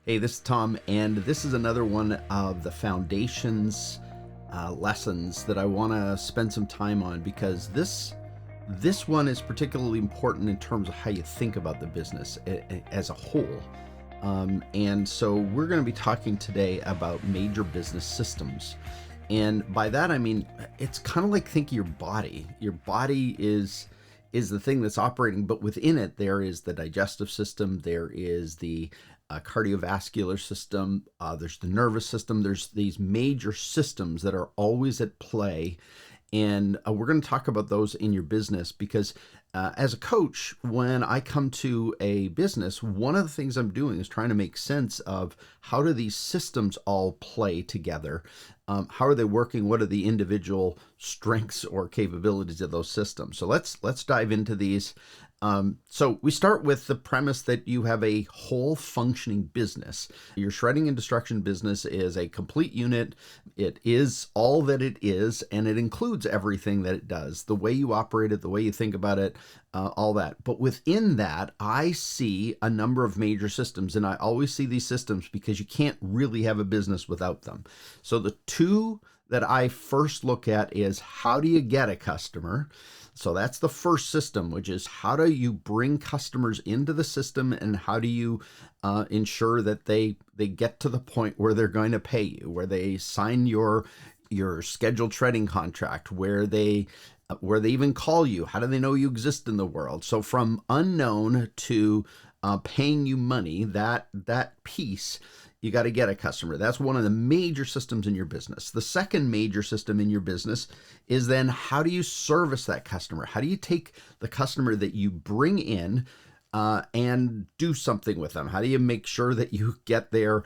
Hey, this is Tom, and this is another one of the foundations lessons that I want to spend some time on because this one is particularly important in terms of how you think about the business as a whole. And so we're going to be talking today about major business systems. And by that, I mean, it's kind of like thinking your body. Your body is the thing that's operating, but within it, there is the digestive system, there is the cardiovascular system, there's the nervous system, there's these major systems that are always at play. And we're going to talk about those in your business because as a coach, when I come to a business, one of the things I'm doing is trying to make sense of how do these systems all play together? How are they working? What are the individual strengths or capabilities of those systems? So let's dive into these. So we start with the premise that you have a whole functioning business. Your shredding and destruction business is a complete unit. It is all that it is, and it includes everything that it does, the way you operate it, the way you think about it, all that. But within that, I see a number of major systems, and I always see these systems because you can't really have a business without them. So the two that I first look at is how do you get a customer? So that's the first system, which is how do you bring customers into the system and how do you ensure that they get to the point where they're going to pay you, where they sign your scheduled shredding contract, where they even call you. How do they know you exist in the world? So from unknown to paying you money, that piece, you got to get a customer. That's one of the major systems in your business. The second major system in your business is then how do you service that customer? How do you take the customer that you bring in and do something with them? How do you make sure that you get their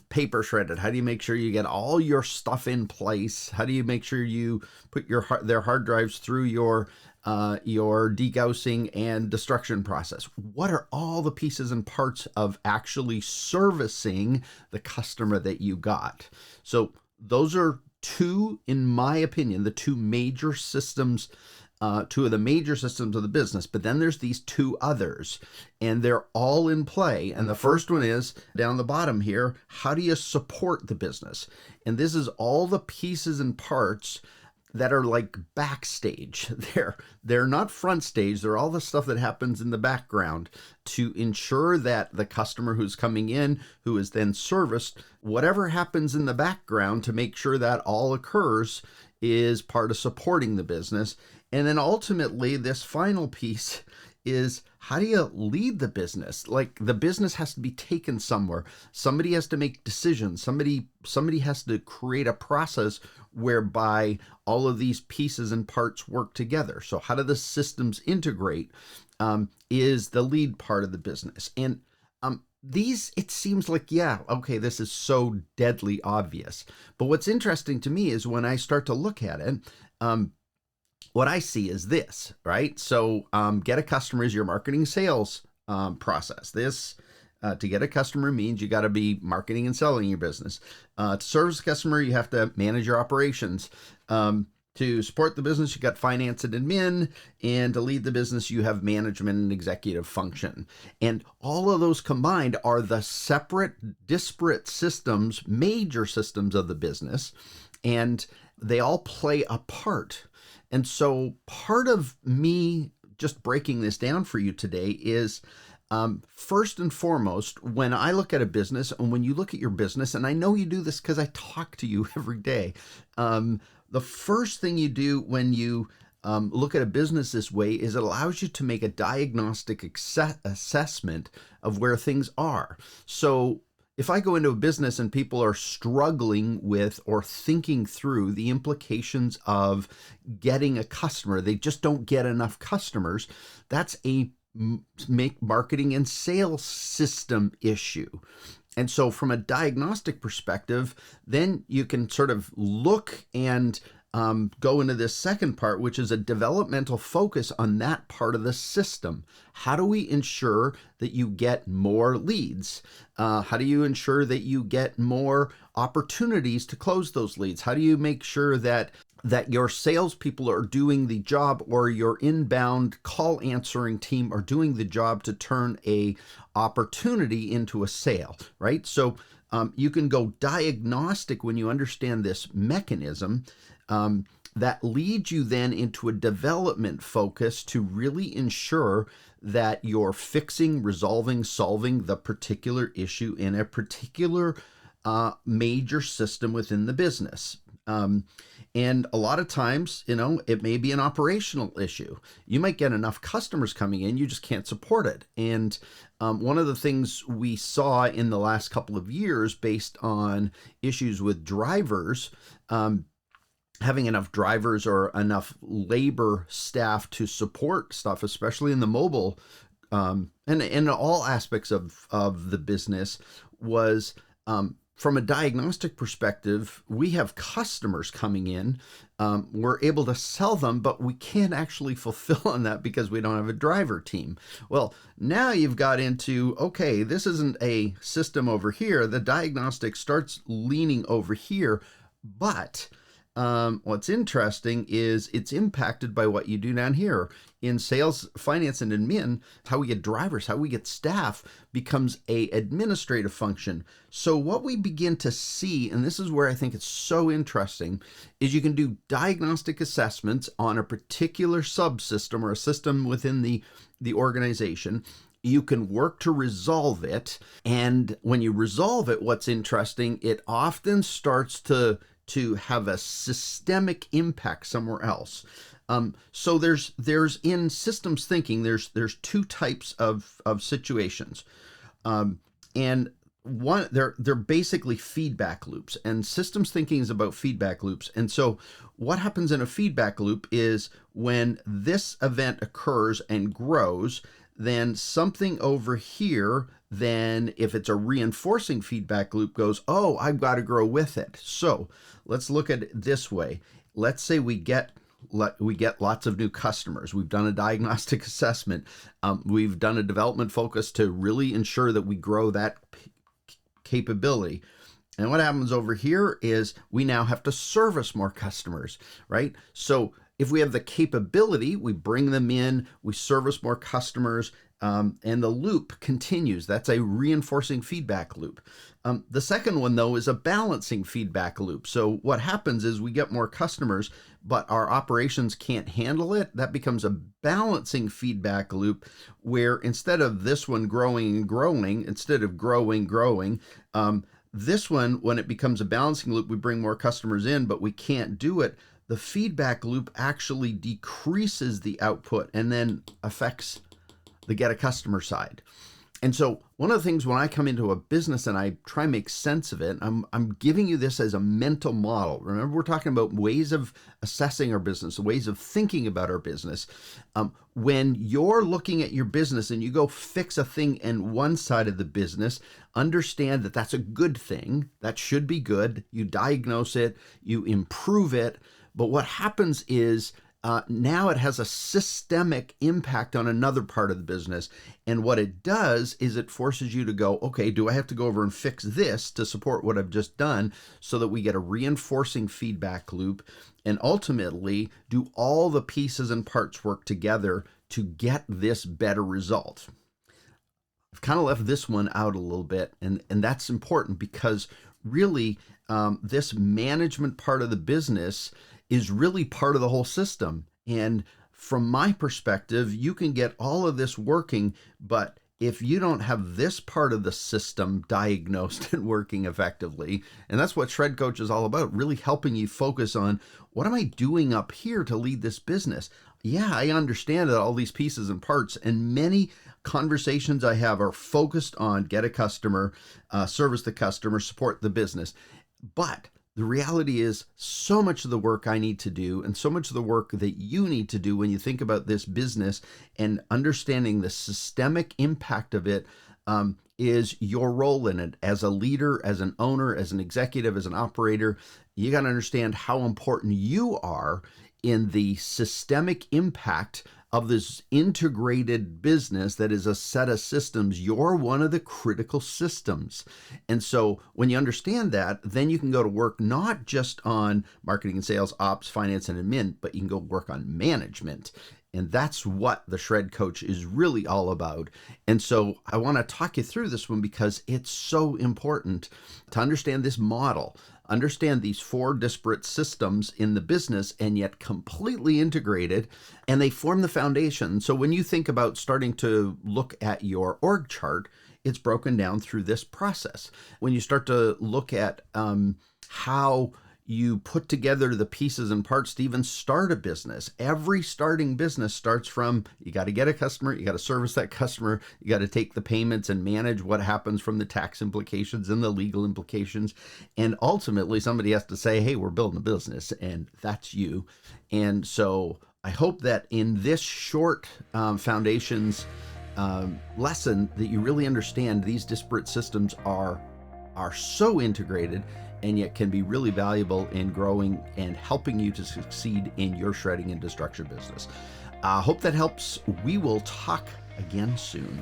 paper shredded? How do you make sure you get all your stuff in place? How do you make sure you put their hard drives through your degaussing and destruction process? What are all the pieces and parts of actually servicing the customer that you got? So those are two, in my opinion, the two major systems, two of the major systems of the business. But then there's these two others, and they're all in play. And the first one is down the bottom here. How do you support the business? And this is all the pieces and parts that are like backstage. They're not front stage. They're all the stuff that happens in the background to ensure that the customer who's coming in, who is then serviced, whatever happens in the background to make sure that all occurs is part of supporting the business. And then ultimately, this final piece is how do you lead the business? Like the business has to be taken somewhere. Somebody has to make decisions. Somebody has to create a process whereby all of these pieces and parts work together. So how do the systems integrate is the lead part of the business. And these, it seems like, yeah, okay, this is so deadly obvious. But what's interesting to me is when I start to look at it, what I see is this, right? So get a customer is your marketing sales process. This to get a customer means you got to be marketing and selling your business. To service a customer, you have to manage your operations. To support the business, you got finance and admin, and to lead the business, you have management and executive function. And all of those combined are the separate, disparate systems, major systems of the business, and they all play a part. And so part of me just breaking this down for you today is first and foremost, when I look at a business and when you look at your business, and I know you do this because I talk to you every day, the first thing you do when you look at a business this way is it allows you to make a diagnostic assessment of where things are. So if I go into a business and people are struggling with or thinking through the implications of getting a customer, they just don't get enough customers, that's a marketing and sales system issue. And so from a diagnostic perspective, then you can sort of look and go into this second part, which is a developmental focus on that part of the system. How do we ensure that you get more leads? How do you ensure that you get more opportunities to close those leads? How do you make sure that that your salespeople are doing the job, or your inbound call answering team are doing the job to turn a opportunity into a sale, right? So you can go diagnostic when you understand this mechanism. That leads you then into a development focus to really ensure that you're fixing, resolving, solving the particular issue in a particular major system within the business. And a lot of times, it may be an operational issue. You might get enough customers coming in, you just can't support it. And one of the things we saw in the last couple of years, based on issues with drivers, having enough drivers or enough labor staff to support stuff, especially in the mobile and in all aspects of the business, was from a diagnostic perspective, we have customers coming in. We're able to sell them, but we can't actually fulfill on that because we don't have a driver team. Well, now you've got into, okay, this isn't a system over here. The diagnostic starts leaning over here, but what's interesting is it's impacted by what you do down here. In sales, finance, and admin, how we get drivers, how we get staff becomes a administrative function. So what we begin to see, and this is where I think it's so interesting, is you can do diagnostic assessments on a particular subsystem or a system within the organization. You can work to resolve it. And when you resolve it, what's interesting, it often starts to have a systemic impact somewhere else. So there's in systems thinking, there's two types of situations, and one, they're basically feedback loops, and systems thinking is about feedback loops. And so what happens in a feedback loop is when this event occurs and grows, then something over here, then if it's a reinforcing feedback loop, goes, oh, I've got to grow with it. So let's look at it this way. Let's say we get lots of new customers. We've done a diagnostic assessment. We've done a development focus to really ensure that we grow that capability. And what happens over here is we now have to service more customers, right? So if we have the capability, we bring them in, we service more customers, and the loop continues. That's a reinforcing feedback loop. The second one, though, is a balancing feedback loop. So what happens is we get more customers, but our operations can't handle it. That becomes a balancing feedback loop, where instead of this one growing and growing, instead of growing, this one, when it becomes a balancing loop, we bring more customers in, but we can't do it. The feedback loop actually decreases the output and then affects the get a customer side. And so one of the things when I come into a business and I try and make sense of it, I'm giving you this as a mental model. Remember, we're talking about ways of assessing our business, ways of thinking about our business. When you're looking at your business and you go fix a thing in one side of the business, understand that that's a good thing. That should be good. You diagnose it, you improve it. But what happens is now it has a systemic impact on another part of the business. And what it does is it forces you to go, okay, do I have to go over and fix this to support what I've just done, so that we get a reinforcing feedback loop, and ultimately do all the pieces and parts work together to get this better result. I've kind of left this one out a little bit, and that's important because really this management part of the business is really part of the whole system. And from my perspective, you can get all of this working, but if you don't have this part of the system diagnosed and working effectively, and that's what Shred Coach is all about, really helping you focus on, what am I doing up here to lead this business? Yeah, I understand that all these pieces and parts, and many conversations I have are focused on get a customer, service the customer, support the business. But the reality is, so much of the work I need to do, and so much of the work that you need to do when you think about this business and understanding the systemic impact of it, is your role in it as a leader, as an owner, as an executive, as an operator. You got to understand how important you are in the systemic impact of this integrated business that is a set of systems. You're one of the critical systems. And so when you understand that, then you can go to work not just on marketing and sales, ops, finance, and admin, but you can go work on management. And that's what the Shred Coach is really all about. And so I want to talk you through this one because it's so important to understand this model, understand these 4 disparate systems in the business and yet completely integrated, and they form the foundation. So when you think about starting to look at your org chart, it's broken down through this process. When you start to look at how you put together the pieces and parts to even start a business. Every starting business starts from, you got to get a customer, you got to service that customer, you got to take the payments and manage what happens from the tax implications and the legal implications. And ultimately somebody has to say, hey, we're building a business, and that's you. And so I hope that in this short foundations lesson that you really understand these disparate systems are so integrated and yet can be really valuable in growing and helping you to succeed in your shredding and destruction business. I hope that helps. We will talk again soon.